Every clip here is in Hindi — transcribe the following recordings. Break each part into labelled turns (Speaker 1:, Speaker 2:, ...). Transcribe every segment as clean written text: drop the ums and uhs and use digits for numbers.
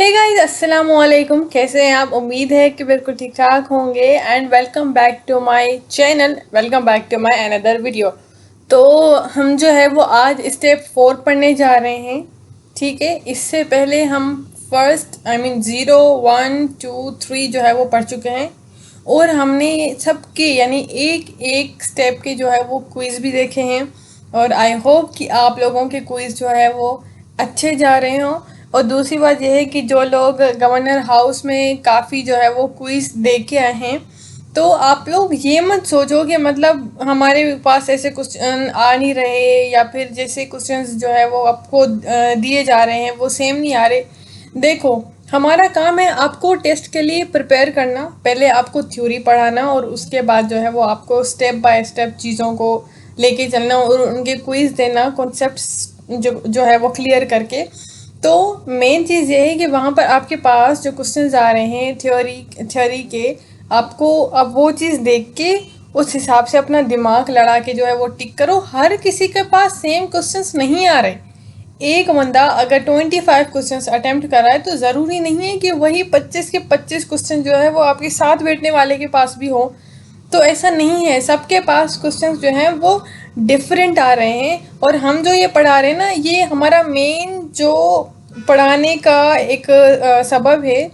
Speaker 1: हे गाइस, अस्सलाम वालेकुम। कैसे हैं आप? उम्मीद है कि बिल्कुल ठीक ठाक होंगे and welcome back to my channel, welcome back to my another video. तो हम जो है वो आज स्टेप 4 पढ़ने जा रहे हैं। ठीक है, इससे पहले हम फर्स्ट ज़ीरो 1 2 3 जो है वो पढ़ चुके हैं और हमने सबके यानी एक एक स्टेप के जो है वो क्विज़ भी देखे हैं और आई होप कि आप लोगों के क्विज़ जो है वो अच्छे जा रहे हों। और दूसरी बात यह है कि जो लोग गवर्नर हाउस में काफ़ी जो है वो क्विज़ दे के आए हैं, तो आप लोग ये मत सोचो कि मतलब हमारे पास ऐसे क्वेश्चन आ नहीं रहे या फिर जैसे क्वेश्चंस जो है वो आपको दिए जा रहे हैं वो सेम नहीं आ रहे। देखो, हमारा काम है आपको टेस्ट के लिए प्रिपेयर करना। पहले आपको थ्योरी पढ़ाना और उसके बाद जो है वो आपको स्टेप बाय स्टेप चीज़ों को लेके चलना और उनके क्विज़ देना, कॉन्सेप्ट्स जो है वो क्लियर करके। तो मेन चीज़ ये है कि वहाँ पर आपके पास जो क्वेश्चंस आ रहे हैं थ्योरी के, आपको अब वो चीज़ देख के उस हिसाब से अपना दिमाग लड़ा के जो है वो टिक करो। हर किसी के पास सेम क्वेश्चंस नहीं आ रहे। एक बंदा अगर 25 क्वेश्चंस अटेम्प्ट कर रहा है तो ज़रूरी नहीं है कि वही 25 के 25 क्वेश्चन जो है वो आपके साथ बैठने वाले के पास भी हो। तो ऐसा नहीं है, सबके पास क्वेश्चंस जो हैं वो डिफरेंट आ रहे हैं। और हम जो ये पढ़ा रहे हैं ना, ये हमारा मेन जो पढ़ाने का एक सबब है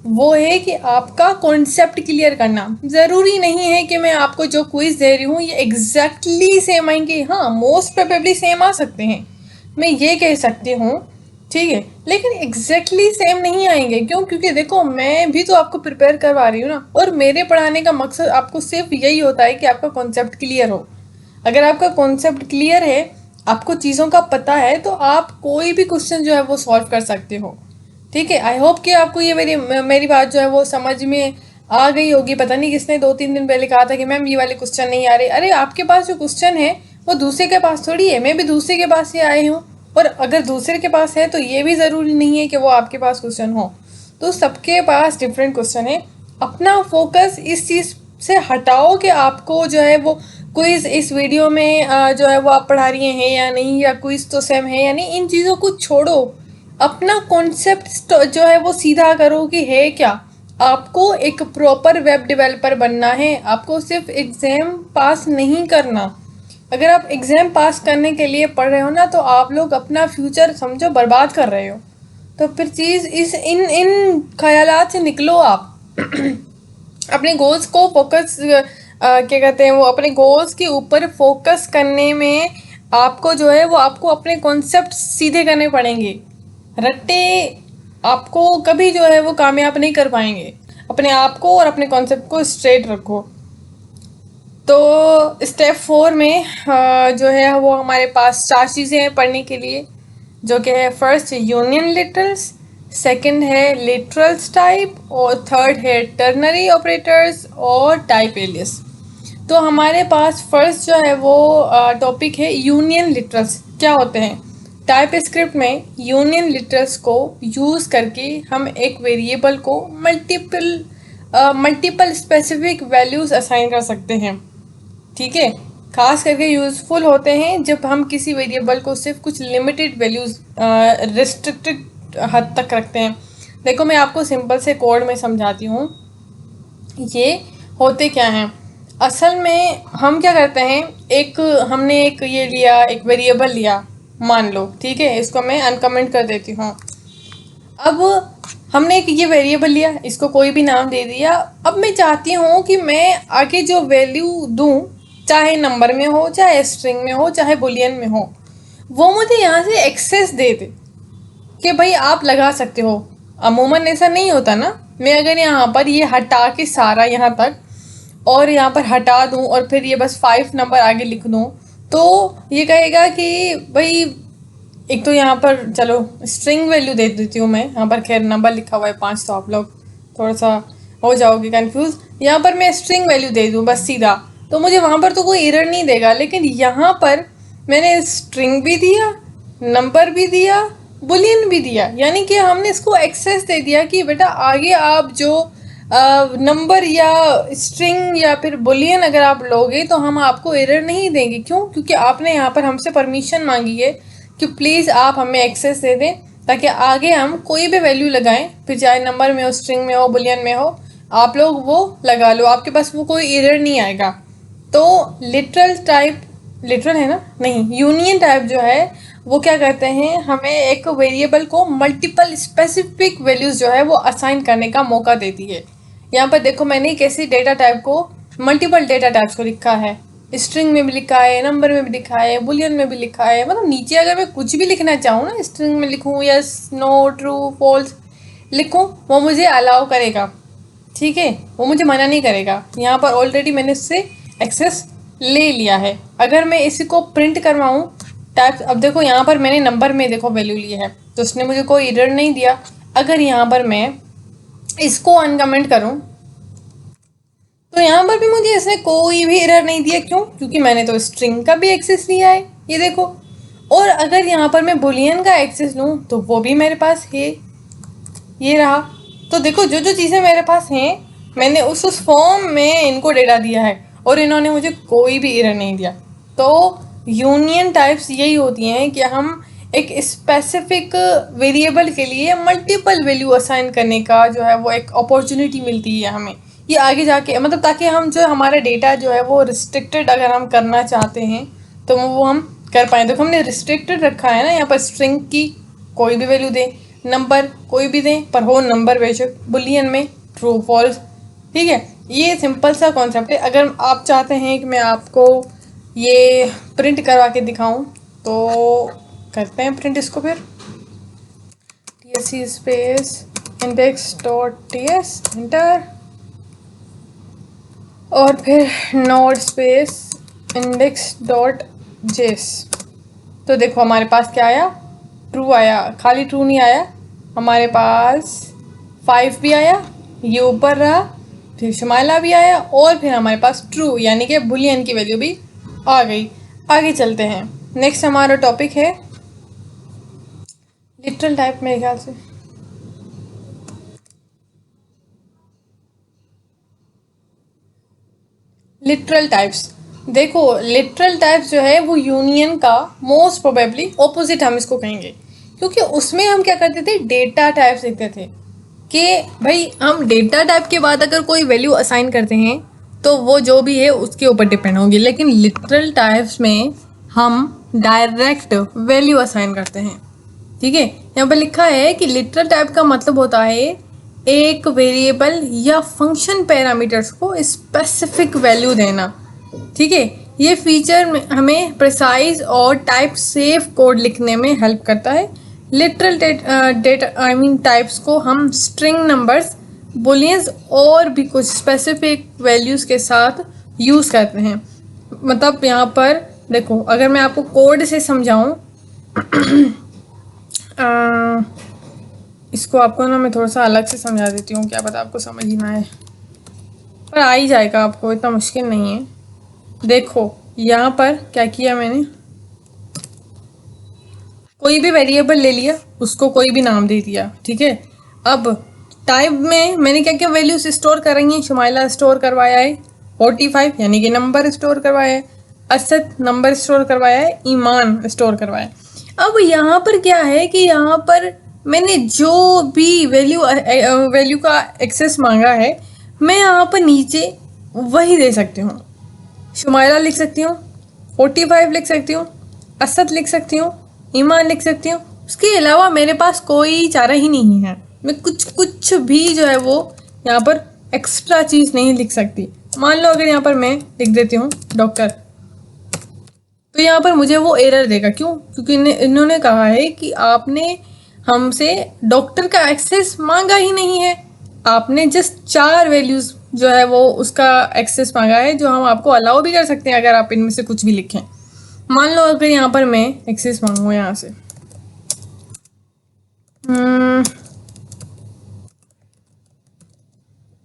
Speaker 1: वो है कि आपका कॉन्सेप्ट क्लियर करना। ज़रूरी नहीं है कि मैं आपको जो क्विज़ दे रही हूँ ये एग्जैक्टली सेम आएंगे। हाँ, मोस्ट प्रोबेबली सेम आ सकते हैं, मैं ये कह सकती हूँ, ठीक है, लेकिन एग्जैक्टली सेम नहीं आएंगे। क्यों? क्योंकि देखो, मैं भी तो आपको प्रिपेयर करवा रही हूँ ना, और मेरे पढ़ाने का मकसद आपको सिर्फ यही होता है कि आपका कॉन्सेप्ट क्लियर हो। अगर आपका कॉन्सेप्ट क्लियर है, आपको चीज़ों का पता है, तो आप कोई भी क्वेश्चन जो है वो सॉल्व कर सकते हो। ठीक है, आई होप कि आपको ये मेरी बात जो है वो समझ में आ गई होगी। पता नहीं किसने 2-3 दिन पहले कहा था कि मैम ये वाले क्वेश्चन नहीं आ रहे। अरे, आपके पास जो क्वेश्चन है वो दूसरे के पास थोड़ी है, मैं भी दूसरे के पास से आई हूँ। और अगर दूसरे के पास है तो ये भी ज़रूरी नहीं है कि वो आपके पास क्वेश्चन हो। तो सबके पास डिफरेंट क्वेश्चन है। अपना फोकस इस चीज़ से हटाओ कि आपको जो है वो क्विज़ इस वीडियो में जो है वो आप पढ़ा रही हैं या नहीं, या क्विज़ तो सेम है या नहीं, इन चीज़ों को छोड़ो। अपना कॉन्सेप्ट जो है वो सीधा करो कि है क्या। आपको एक प्रॉपर वेब डेवलपर बनना है, आपको सिर्फ एग्ज़ाम पास नहीं करना। अगर आप एग्ज़ाम पास करने के लिए पढ़ रहे हो ना, तो आप लोग अपना फ्यूचर समझो बर्बाद कर रहे हो। तो फिर चीज़ इस इन इन ख्यालात से निकलो आप। अपने गोल्स को फोकस क्या कहते हैं वो, अपने गोल्स के ऊपर फोकस करने में आपको जो है वो आपको अपने कॉन्सेप्ट सीधे करने पड़ेंगे। रट्टे आपको कभी जो है वो कामयाब नहीं कर पाएंगे। अपने आप को और अपने कॉन्सेप्ट को स्ट्रेट रखो। तो स्टेप 4 में जो है वो हमारे पास 4 चीज़ें हैं पढ़ने के लिए, जो कि है फर्स्ट यूनियन लिटरल्स, सेकंड है लिटरल्स टाइप, और थर्ड है टर्नरी ऑपरेटर्स और टाइप एलियस। तो हमारे पास फर्स्ट जो है वो टॉपिक है यूनियन लिटरल्स। क्या होते हैं? टाइप स्क्रिप्ट में यूनियन लिटरल्स को यूज़ करके हम एक वेरिएबल को मल्टीपल स्पेसिफिक वैल्यूज़ असाइन कर सकते हैं। ठीक है, खास करके यूज़फुल होते हैं जब हम किसी वेरिएबल को सिर्फ कुछ लिमिटेड वैल्यूज़ रिस्ट्रिक्टेड हद तक रखते हैं। देखो, मैं आपको सिंपल से कोड में समझाती हूँ। ये होते क्या हैं असल में? हम क्या करते हैं, हमने एक ये लिया, एक वेरिएबल लिया, मान लो, ठीक है, इसको मैं अनकमेंट कर देती हूँ। अब हमने एक ये वेरिएबल लिया, इसको कोई भी नाम दे दिया। अब मैं चाहती हूँ कि मैं आगे जो वैल्यू दूँ, चाहे नंबर में हो, चाहे स्ट्रिंग में हो, चाहे बुलियन में हो, वो मुझे यहाँ से एक्सेस दे दे कि भाई आप लगा सकते हो। अमूमन ऐसा नहीं होता ना। मैं अगर यहाँ पर ये हटा के सारा यहाँ तक और यहाँ पर हटा दूँ और फिर ये बस 5 नंबर आगे लिख दूँ, तो ये कहेगा कि भाई, एक तो यहाँ पर चलो स्ट्रिंग वैल्यू दे देती हूँ मैं। यहाँ पर खैर नंबर लिखा हुआ है 5, तो आप लोग थोड़ा सा हो जाओगे कंफ्यूज। यहाँ पर मैं स्ट्रिंग वैल्यू दे दूँ बस सीधा, तो मुझे वहाँ पर तो कोई एरर नहीं देगा। लेकिन यहाँ पर मैंने स्ट्रिंग भी दिया, नंबर भी दिया, बुलियन भी दिया, यानी कि हमने इसको एक्सेस दे दिया कि बेटा आगे आप जो नंबर या स्ट्रिंग या फिर बुलियन अगर आप लोगे तो हम आपको एरर नहीं देंगे। क्यों? क्योंकि आपने यहाँ पर हमसे परमिशन मांगी है कि प्लीज़ आप हमें एक्सेस दे दें ताकि आगे हम कोई भी वैल्यू लगाएं, फिर चाहे नंबर में हो, स्ट्रिंग में हो, बुलियन में हो, आप लोग वो लगा लो, आपके पास वो कोई एरर नहीं आएगा। तो लिटरल टाइप, लिटरल है ना, नहीं, यूनियन टाइप जो है वो क्या करते हैं, हमें एक वेरिएबल को मल्टीपल स्पेसिफिक वैल्यूज जो है वो असाइन करने का मौका देती है। यहाँ पर देखो मैंने कैसे डेटा टाइप को, मल्टीपल डेटा टाइप्स को लिखा है, स्ट्रिंग में भी लिखा है, नंबर में भी लिखा है, बुलियन में भी लिखा है। मतलब नीचे अगर मैं कुछ भी लिखना चाहूँ ना, स्ट्रिंग में लिखूँ, यस, नो, ट्रू, फॉल्स लिखूँ, वो मुझे अलाउ करेगा, ठीक है, वो मुझे मना नहीं करेगा। यहाँ पर ऑलरेडी मैंने इससे एक्सेस ले लिया है। अगर मैं इसी को प्रिंट करवाऊँ टाइप, अब देखो यहाँ पर मैंने नंबर में देखो वैल्यू ली है, तो उसने मुझे कोई एरर नहीं दिया। अगर यहाँ पर मैं इसको अनकमेंट करूँ तो यहाँ पर भी मुझे इसने कोई भी एरर नहीं दिया। क्यों? क्योंकि मैंने तो स्ट्रिंग का भी एक्सेस लिया है, ये देखो। और अगर यहाँ पर मैं बुलियन का एक्सेस लूँ तो वो भी मेरे पास है, ये रहा। तो देखो जो जो चीज़ें मेरे पास हैं, मैंने उस फॉर्म में इनको डेटा दिया है और इन्होंने मुझे कोई भी एरर नहीं दिया। तो यूनियन टाइप्स यही होती हैं कि हम एक स्पेसिफिक वेरिएबल के लिए मल्टीपल वैल्यू असाइन करने का जो है वो एक अपॉर्चुनिटी मिलती है हमें, ये आगे जाके, मतलब ताकि हम जो हमारा डेटा जो है वो रिस्ट्रिक्टेड अगर हम करना चाहते हैं तो वो हम कर पाएँ। देखो हमने रिस्ट्रिक्टेड रखा है ना, यहाँ पर स्ट्रिंग की कोई भी वैल्यू दें, नंबर कोई भी दें, पर हो नंबर बेशक, बुलियन में ट्रू फॉल्स, ठीक है। ये सिंपल सा कॉन्सेप्ट है। अगर आप चाहते हैं कि मैं आपको ये प्रिंट करवा के दिखाऊं तो करते हैं प्रिंट इसको। फिर tsc स्पेस index.ts एंटर, और फिर नोड स्पेस index.js। तो देखो हमारे पास क्या आया, ट्रू आया। खाली ट्रू नहीं आया, हमारे पास 5 भी आया, ये ऊपर रहा, फिर शमाइला भी आया, और फिर हमारे पास ट्रू यानी कि बुलियन की वैल्यू भी आ गई। आगे चलते हैं। नेक्स्ट हमारा टॉपिक है लिटरल टाइप, मेरे ख्याल से लिटरल टाइप्स। देखो लिटरल टाइप्स जो है वो यूनियन का मोस्ट प्रोबेबली ऑपोजिट हम इसको कहेंगे, क्योंकि उसमें हम क्या करते थे, डेटा टाइप्स लिखते थे कि भाई हम डेटा टाइप के बाद अगर कोई वैल्यू असाइन करते हैं तो वो जो भी है उसके ऊपर डिपेंड होगी। लेकिन लिटरल टाइप्स में हम डायरेक्ट वैल्यू असाइन करते हैं, ठीक है। यहाँ पर लिखा है कि लिटरल टाइप का मतलब होता है एक वेरिएबल या फंक्शन पैरामीटर्स को स्पेसिफिक वैल्यू देना, ठीक है। ये फीचर हमें प्रिसाइज और टाइप सेफ कोड लिखने में हेल्प करता है। लिटरल डेटा टाइप्स को हम स्ट्रिंग नंबर्स, बुलियंस और भी कुछ स्पेसिफिक वैल्यूज़ के साथ यूज़ करते हैं। मतलब यहाँ पर देखो अगर मैं आपको कोड से समझाऊँ इसको आपको ना मैं थोड़ा सा अलग से समझा देती हूँ, क्या पता आपको समझ ही ना आए, पर आ ही जाएगा आपको, इतना मुश्किल नहीं है। देखो यहाँ पर क्या किया मैंने, कोई भी वेरिएबल ले लिया, उसको कोई भी नाम दे दिया, ठीक है। अब टाइप में मैंने क्या क्या वैल्यूज स्टोर कर रही हैं, शुमाइला स्टोर करवाया है 45 यानी कि नंबर स्टोर करवाया है, असद नंबर स्टोर करवाया है, ईमान स्टोर करवाया है। अब यहाँ पर क्या है कि यहाँ पर मैंने जो भी वैल्यू का एक्सेस मांगा है, मैं यहाँ पर नीचे वही दे सकती हूँ। शुमाइला लिख सकती हूँ, 45 लिख सकती हूँ, असद लिख सकती हूँ, ईमान लिख सकती हूँ। उसके अलावा मेरे पास कोई चारा ही नहीं है, मैं कुछ भी जो है वो यहाँ पर एक्स्ट्रा चीज़ नहीं लिख सकती। मान लो अगर यहाँ पर मैं लिख देती हूँ डॉक्टर, तो यहाँ पर मुझे वो एरर देगा। क्यों? क्योंकि इन्होंने कहा है कि आपने हमसे डॉक्टर का एक्सेस मांगा ही नहीं है, आपने जस्ट 4 वैल्यूज़ जो है वो उसका एक्सेस मांगा है, जो हम आपको अलाउ भी कर सकते हैं अगर आप इनमें से कुछ भी लिखें। मान लो अगर यहाँ पर मैं एक्सेस मांगूँ यहाँ से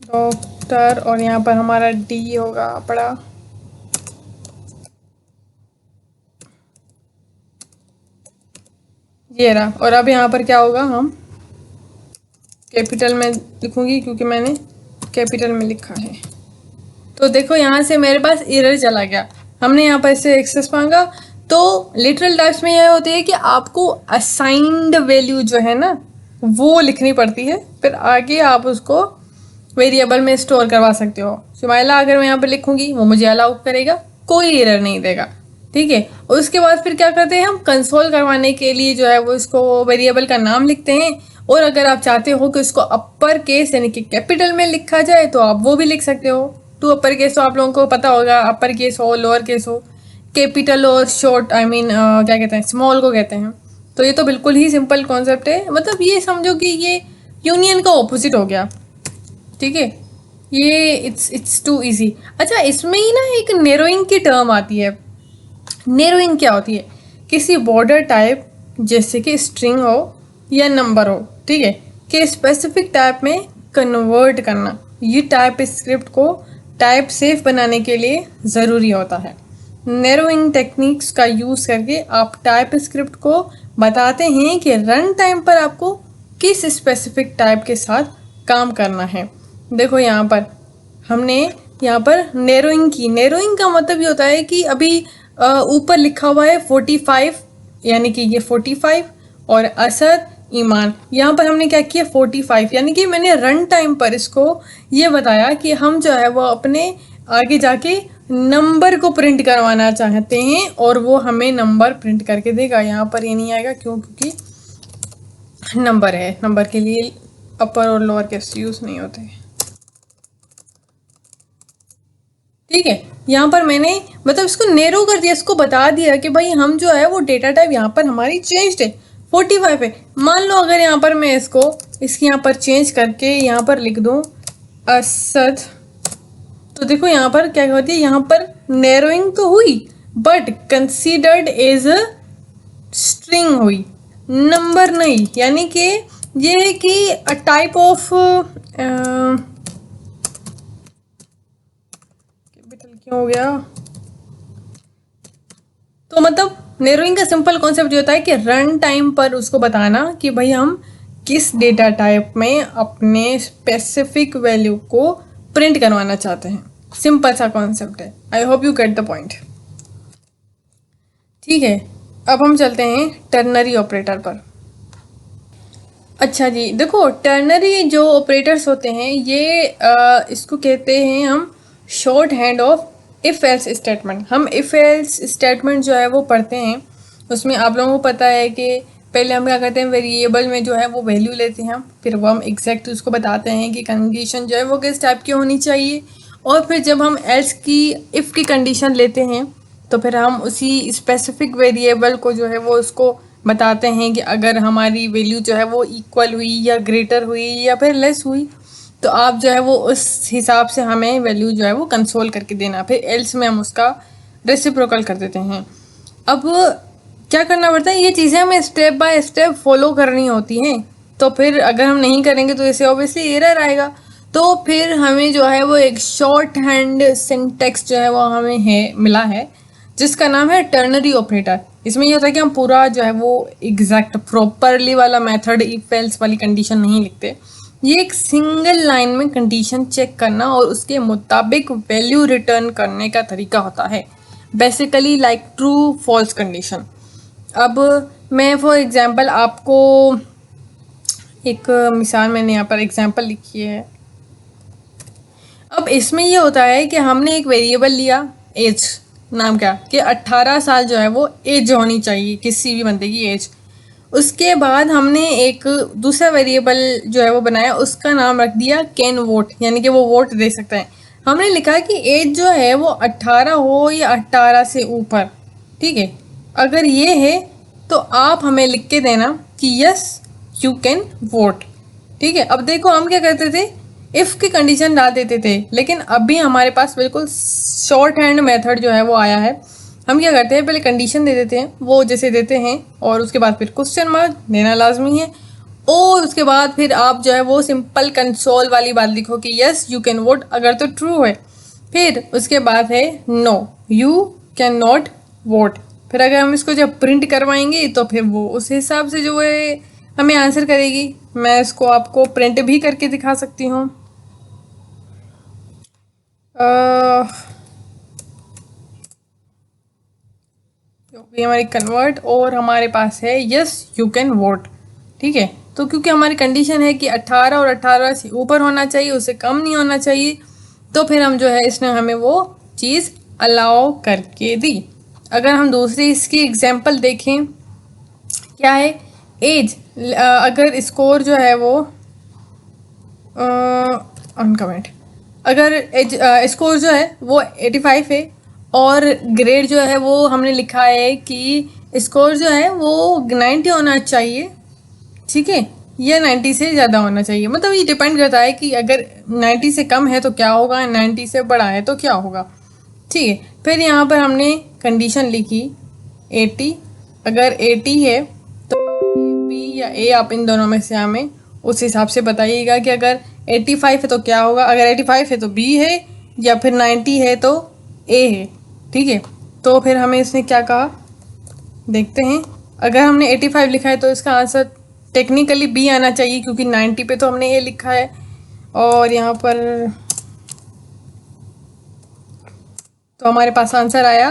Speaker 1: डॉक्टर, और यहाँ पर हमारा डी होगा बड़ा, ये रहा। और अब यहाँ पर क्या होगा, हम कैपिटल में लिखूंगी क्योंकि मैंने कैपिटल में लिखा है। तो देखो यहाँ से मेरे पास एरर चला गया, हमने यहाँ पर इससे एक्सेस मांगा तो लिटरल टाइप्स में यह होती है कि आपको असाइंड वैल्यू जो है ना वो लिखनी पड़ती है, फिर आगे आप उसको वेरिएबल में स्टोर करवा सकते हो। सुमाइला अगर मैं यहाँ पर लिखूंगी वो मुझे अलाउ करेगा, कोई एरर नहीं देगा, ठीक है। उसके बाद फिर क्या करते हैं हम, कंसोल करवाने के लिए जो है वो इसको वेरिएबल का नाम लिखते हैं। और अगर आप चाहते हो कि उसको अपर केस यानी कि कैपिटल में लिखा जाए तो आप वो भी लिख सकते हो। टू अपर केस तो आप लोगों को पता होगा, अपर केस हो लोअर केस हो, कैपिटल और शॉर्ट आई मीन क्या कहते हैं, स्मॉल को कहते हैं। तो ये तो बिल्कुल ही सिंपल कॉन्सेप्ट है, मतलब ये समझो कि ये यूनियन का ऑपोजिट हो गया, ठीक है। ये इट्स टू इजी। अच्छा, इसमें ही ना एक नेरोइंग की टर्म आती है। नेरोइंग क्या होती है, किसी बॉर्डर टाइप जैसे कि स्ट्रिंग हो या नंबर हो, ठीक है, कि स्पेसिफिक टाइप में कन्वर्ट करना। ये टाइप स्क्रिप्ट को टाइप सेफ बनाने के लिए ज़रूरी होता है। नैरोइंग टेक्निक्स का यूज़ करके आप टाइप स्क्रिप्ट को बताते हैं कि रन टाइम पर आपको किस स्पेसिफिक टाइप के साथ काम करना है। देखो यहाँ पर हमने यहाँ पर नैरोइंग की, नैरोइंग का मतलब ये होता है कि अभी ऊपर लिखा हुआ है 45, यानी कि ये 45 और असद ईमान, यहाँ पर हमने क्या किया 45, यानी कि मैंने रन टाइम पर इसको ये बताया कि हम जो है वो अपने आगे जाके नंबर को प्रिंट करवाना चाहते हैं और वो हमें नंबर प्रिंट करके देगा। यहाँ पर ये नहीं आएगा क्यों, क्योंकि नंबर है, नंबर के लिए अपर और लोअर केस यूज़ नहीं होते, ठीक है। यहाँ पर मैंने मतलब इसको नैरो कर दिया, इसको बता दिया कि भाई हम जो है वो डेटा टाइप यहाँ पर हमारी चेंज्ड है, 45 है। मान लो अगर यहाँ पर मैं इसकी यहाँ पर चेंज करके यहाँ पर लिख दूँ असद, तो देखो यहाँ पर क्या होती है, यहाँ पर नैरोइंग तो हुई but considered as a string हुई, नंबर नहीं। यानी कि ये है कि अ टाइप ऑफ कैपिटल क्यों हो गया, तो मतलब नैरोइंग का सिंपल कॉन्सेप्ट ये होता है कि रन टाइम पर उसको बताना कि भाई हम किस डेटा टाइप में अपने स्पेसिफिक वैल्यू को प्रिंट करवाना चाहते हैं। सिंपल सा कॉन्सेप्ट है, I hope you get the point, ठीक है। अब हम चलते हैं टर्नरी ऑपरेटर पर। अच्छा जी, देखो टर्नरी जो ऑपरेटर्स होते हैं ये इसको कहते हैं हम short hand of if else statement. हम इफ़ एल्स स्टेटमेंट जो है वो पढ़ते हैं, उसमें आप लोगों को पता है कि पहले हम क्या करते हैं, वेरिएबल में जो है वो वैल्यू लेते हैं, फिर वो हम एग्जैक्ट उसको बताते हैं कि कंडीशन जो है वो किस टाइप की होनी चाहिए, और फिर जब हम एल्स की इफ़ की कंडीशन लेते हैं तो फिर हम उसी स्पेसिफिक वेरिएबल को जो है वो उसको बताते हैं कि अगर हमारी वैल्यू जो है वो इक्वल हुई या ग्रेटर हुई या फिर लेस हुई तो आप जो है वो उस हिसाब से हमें वैल्यू जो है वो कंसोल करके देना, फिर एल्स में हम उसका रेसिप्रोकल कर देते हैं। अब क्या करना पड़ता है, ये चीज़ें हमें स्टेप बाय स्टेप फॉलो करनी होती हैं, तो फिर अगर हम नहीं करेंगे तो इसे ऑब्वियसली एरर आएगा। तो फिर हमें जो है वो एक शॉर्ट हैंड सिंटेक्स जो है वो हमें मिला है जिसका नाम है टर्नरी ऑपरेटर। इसमें ये होता है कि हम पूरा जो है वो एग्जैक्ट प्रॉपरली वाला मेथड इफ एल्स वाली कंडीशन नहीं लिखते, ये एक सिंगल लाइन में कंडीशन चेक करना और उसके मुताबिक वैल्यू रिटर्न करने का तरीका होता है, basically like true false condition. अब मैं फॉर एग्जांपल आपको एक मिसाल मैंने यहाँ पर एग्जांपल लिखी है। अब इसमें ये होता है कि हमने एक वेरिएबल लिया एज नाम का, कि 18 साल जो है वो एज होनी चाहिए किसी भी बंदे की एज। उसके बाद हमने एक दूसरा वेरिएबल जो है वो बनाया, उसका नाम रख दिया कैन वोट, यानी कि वो वोट दे सकता है। हमने लिखा कि एज जो है वो 18 हो या 18 से ऊपर, ठीक है। अगर ये है तो आप हमें लिख के देना कि यस यू कैन वोट, ठीक है। अब देखो हम क्या करते थे, इफ़ की कंडीशन डाल देते थे, लेकिन अभी हमारे पास बिल्कुल शॉर्ट हैंड मेथड जो है वो आया है। हम क्या करते हैं, पहले कंडीशन दे देते हैं, वो जैसे देते हैं, और उसके बाद फिर क्वेश्चन मार्क देना लाजमी है, और उसके बाद फिर आप जो है वो सिंपल कंसोल वाली बात लिखो कि यस यू कैन वोट अगर तो ट्रू है। फिर उसके बाद है no you can not vote. फिर अगर हम इसको जब प्रिंट करवाएंगे तो फिर वो उस हिसाब से जो है हमें आंसर करेगी। मैं इसको आपको प्रिंट भी करके दिखा सकती हूँ। ये हमारी कन्वर्ट, और हमारे पास है यस यू कैन वोट। ठीक है, तो क्योंकि हमारी कंडीशन है कि 18 और 18 से ऊपर होना चाहिए, उससे कम नहीं होना चाहिए, तो फिर हम जो है इसने हमें वो चीज़ अलाउ करके दी। अगर हम दूसरी इसकी एग्जांपल देखें, क्या है, एज, अगर स्कोर जो है वो अनकमेंट, अगर एज स्कोर जो है वो 85 है और ग्रेड जो है वो हमने लिखा है कि स्कोर जो है वो 90 होना चाहिए, ठीक है, या 90 से ज़्यादा होना चाहिए। मतलब ये डिपेंड करता है कि अगर 90 से कम है तो क्या होगा, 90 से बड़ा है तो क्या होगा। ठीक है, फिर यहाँ पर हमने कंडीशन लिखी 80, अगर 80 है तो बी या ए, आप इन दोनों में से हमें उस हिसाब से बताइएगा कि अगर 85 है तो क्या होगा, अगर 85 है तो बी है, या फिर 90 है तो ए है। ठीक है, तो फिर हमें इसने क्या कहा देखते हैं। अगर हमने 85 लिखा है तो इसका आंसर टेक्निकली बी आना चाहिए, क्योंकि 90 पे तो हमने ए लिखा है, और यहाँ पर तो हमारे पास आंसर आया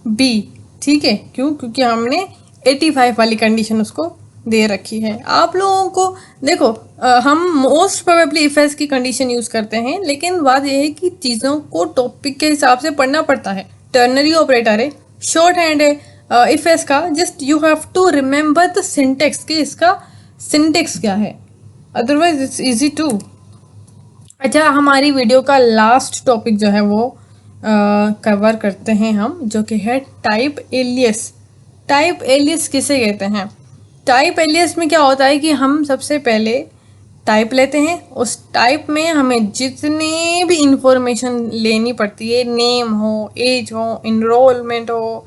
Speaker 1: बी। ठीक है, क्यों, क्योंकि हमने 85 वाली कंडीशन उसको दे रखी है। आप लोगों को देखो, हम मोस्ट प्रोबेबली इफ एस की कंडीशन यूज़ करते हैं, लेकिन बात यह है कि चीज़ों को टॉपिक के हिसाब से पढ़ना पड़ता है। टर्नरी ऑपरेटर है, शॉर्ट हैंड है इफ एस का, just you have to remember the syntax कि इसका सिंटेक्स क्या है, अदरवाइज इट्स इजी टू। अच्छा, हमारी वीडियो का लास्ट टॉपिक जो है वो कवर करते हैं हम, जो कि है टाइप एलियस। टाइप एलियस किसे कहते हैं? टाइप एलियस में क्या होता है कि हम सबसे पहले टाइप लेते हैं, उस टाइप में हमें जितने भी इंफॉर्मेशन लेनी पड़ती है, नेम हो, एज हो, इनरोलमेंट हो,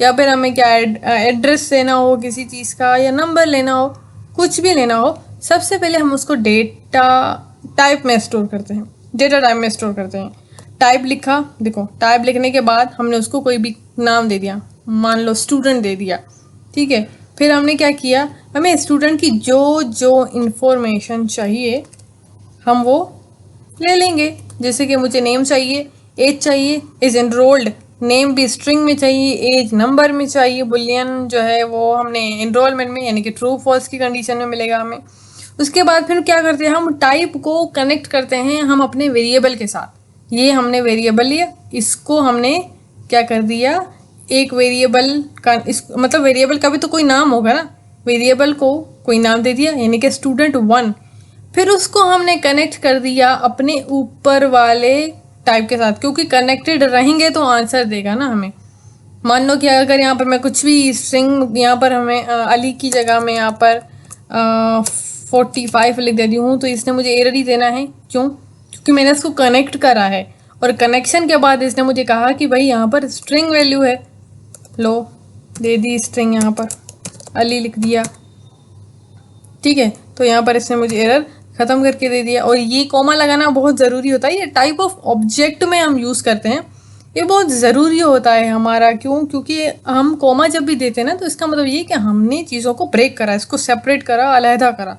Speaker 1: या फिर हमें क्या एड्रेस लेना हो किसी चीज़ का, या नंबर लेना हो, कुछ भी लेना हो, सबसे पहले हम उसको डेटा टाइप में स्टोर करते हैं, डेटा टाइप में स्टोर करते हैं। टाइप लिखा, देखो टाइप लिखने के बाद हमने उसको कोई भी नाम दे दिया, मान लो स्टूडेंट दे दिया। ठीक है, फिर हमने क्या किया, हमें स्टूडेंट की जो जो इन्फॉर्मेशन चाहिए हम वो ले लेंगे। जैसे कि मुझे नेम चाहिए, एज चाहिए, इज एनरोल्ड, नेम भी स्ट्रिंग में चाहिए, एज नंबर में चाहिए, बुलियन जो है वो हमने एनरोलमेंट में यानी कि ट्रू फॉल्स की कंडीशन में मिलेगा हमें। उसके बाद फिर क्या करते हैं, हम टाइप को कनेक्ट करते हैं हम अपने वेरिएबल के साथ। ये हमने वेरिएबल लिया, इसको हमने क्या कर दिया, एक वेरिएबल का मतलब वेरिएबल का भी तो कोई नाम होगा ना, वेरिएबल को कोई नाम दे दिया यानी कि student1। फिर उसको हमने कनेक्ट कर दिया अपने ऊपर वाले टाइप के साथ, क्योंकि कनेक्टेड रहेंगे तो आंसर देगा ना हमें। मान लो कि अगर यहाँ पर मैं कुछ भी स्ट्रिंग, यहाँ पर हमें अली की जगह में यहाँ पर 45 लिख देती हूँ, तो इसने मुझे एरर ही देना है। क्यों? क्योंकि मैंने इसको कनेक्ट करा है, और कनेक्शन के बाद इसने मुझे कहा कि भाई यहाँ पर स्ट्रिंग वैल्यू है, लो दे दी स्ट्रिंग, यहाँ पर अली लिख दिया। ठीक है, तो यहाँ पर इसने मुझे एरर ख़त्म करके दे दिया। और ये कॉमा लगाना बहुत ज़रूरी होता है, ये टाइप ऑफ ऑब्जेक्ट में हम यूज़ करते हैं, ये बहुत ज़रूरी होता है हमारा। क्यों? क्योंकि हम कॉमा जब भी देते हैं ना, तो इसका मतलब ये कि हमने चीज़ों को ब्रेक करा, इसको सेपरेट करा, अलहदा करा।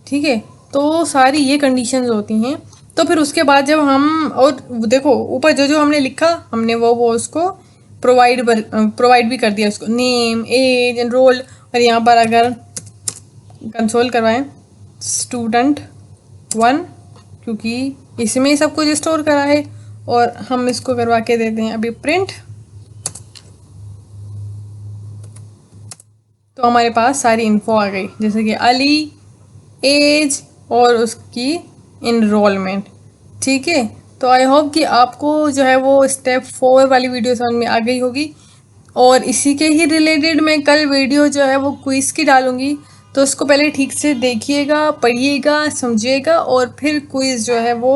Speaker 1: ठीक है, तो सारी ये कंडीशंस होती हैं। तो फिर उसके बाद जब हम, और देखो ऊपर जो जो हमने लिखा हमने वो उसको प्रोवाइड भी कर दिया, उसको नेम, एज, एनरोल। और यहाँ पर अगर कंसोल करवाएं student1, क्योंकि इसमें ही सब कुछ स्टोर करा है, और हम इसको करवा के देते हैं अभी प्रिंट, तो हमारे पास सारी इन्फो आ गई, जैसे कि अली, एज और उसकी इनरोलमेंट। ठीक है, तो आई होप कि आपको जो है वो स्टेप 4 वाली वीडियो समझ में आ गई होगी। और इसी के ही रिलेटेड मैं कल वीडियो जो है वो क्विज़ की डालूँगी, तो उसको पहले ठीक से देखिएगा, पढ़िएगा, समझिएगा, और फिर क्विज़ जो है वो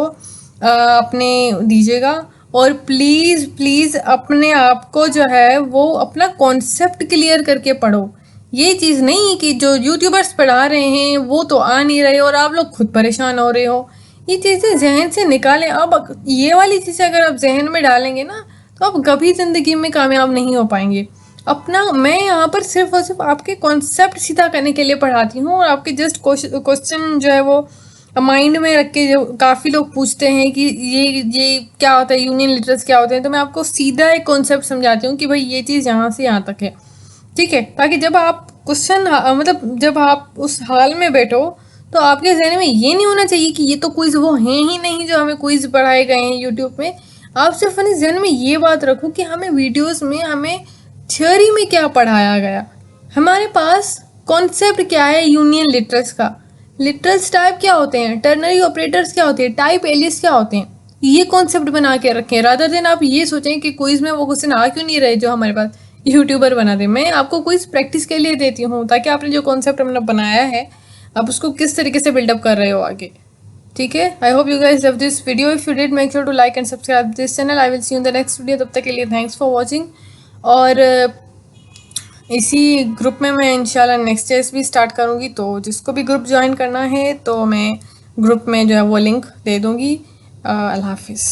Speaker 1: अपने दीजिएगा। और प्लीज़ प्लीज़ अपने आप को जो है वो अपना कॉन्सेप्ट क्लियर करके पढ़ो। ये चीज़ नहीं कि जो यूट्यूबर्स पढ़ा रहे हैं वो तो आ नहीं रहे और आप लोग खुद परेशान हो रहे हो। ये चीज़ें जहन से निकालें। अब ये वाली चीज़ें अगर आप जहन में डालेंगे ना, तो आप कभी ज़िंदगी में कामयाब नहीं हो पाएंगे। अपना मैं यहाँ पर सिर्फ और सिर्फ आपके कॉन्सेप्ट सीधा करने के लिए पढ़ाती हूँ, और आपके जस्ट क्वेश्चन जो है वो माइंड में रख के, जो काफ़ी लोग पूछते हैं कि ये क्या होता है, यूनियन लिटरल्स क्या होते हैं, तो मैं आपको सीधा एक कॉन्सेप्ट समझाती हूँ कि भाई ये चीज़ यहाँ से यहाँ तक है, ठीक है। ताकि जब आप क्वेश्चन मतलब जब आप उस हाल में बैठो तो आपके जहन में ये नहीं होना चाहिए कि ये तो क्विज वो हैं ही नहीं जो हमें क्विज पढ़ाए गए हैं यूट्यूब में। आप सिर्फ अपने जहन में ये बात रखो कि हमें वीडियोस में, हमें थ्योरी में क्या पढ़ाया गया, हमारे पास कॉन्सेप्ट क्या है यूनियन लिटरल्स का, लिटरल्स टाइप क्या होते हैं, टर्नरी ऑपरेटर्स क्या होते हैं, टाइप एलिस क्या होते हैं, ये कॉन्सेप्ट बना के रखें। रादर देन आप ये सोचें कि क्विज में वो क्वेश्चन आ क्यों नहीं रहे जो हमारे पास यूट्यूबर बना दे। मैं आपको क्विज प्रैक्टिस के लिए देती हूँ ताकि आपने जो कॉन्सेप्ट हमने बनाया है आप उसको किस तरीके से बिल्डअप कर रहे हो आगे, ठीक है। I hope you guys love this video. If you did, make sure to like and subscribe this channel. I will see you in the next video. तब तक के लिए थैंक्स फॉर वॉचिंग। और इसी ग्रुप में मैं इंशाल्लाह नेक्स्ट चेस भी स्टार्ट करूँगी, तो जिसको भी ग्रुप ज्वाइन करना है तो मैं ग्रुप में जो है वो लिंक दे दूँगी। अल्लाह हाफिज़।